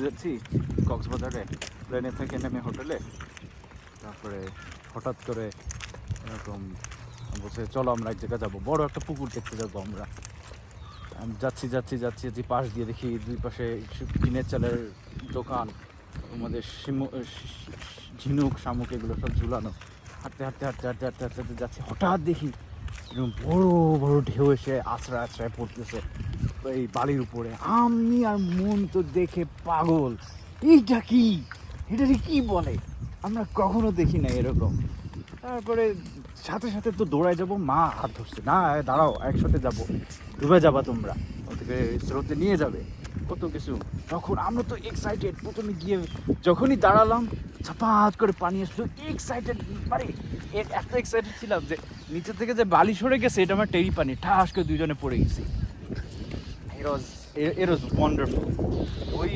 যাচ্ছি কক্সবাজারে, প্লেনে থেকে নেমে হোটেলে, তারপরে হঠাৎ করে এরকম বলছে চলো আমরা এক জায়গায় যাবো, বড় একটা পুকুর দেখতে যাবো আমরা। যাচ্ছি যাচ্ছি যাচ্ছি যাচ্ছি, পাশ দিয়ে দেখি দুই পাশে টিনের চালের দোকান, আমাদের ঝিনুক শামুক এগুলো সব ঝুলানো। হাঁটতে হাঁটতে হাঁটতে হাঁটতে হাঁটতে হাঁটতে হাঁটতে যাচ্ছি, হঠাৎ দেখি এরকম বড় বড় ঢেউ এসে আছড়ায় আছড়ায় পড়তেছে এই বালির উপরে। আমি আর মন তো দেখে পাগল, এইটা কি, এটাকে কি বলে, আমরা কখনো দেখি না এরকম। তারপরে সাথে সাথে তো দৌড়ায় যাব, মা হাত ধরছে, না দাঁড়াও একসাথে যাব, ডুবে যাবা তোমরা, ওদেরকে স্রোতে নিয়ে যাবে, কত কিছু। তখন আমরা তো এক্সাইটেড, প্রথমে গিয়ে যখনই দাঁড়ালাম ছাপাত করে পানি আসলো, এক্সাইটেড, মানে এত এক্সাইটেড ছিলাম যে নিচে থেকে যে বালি সরে গেছে এটা আমার টেরি পানি, ঠাস করে দুজনে পড়ে গেছি। It was wonderful. ওই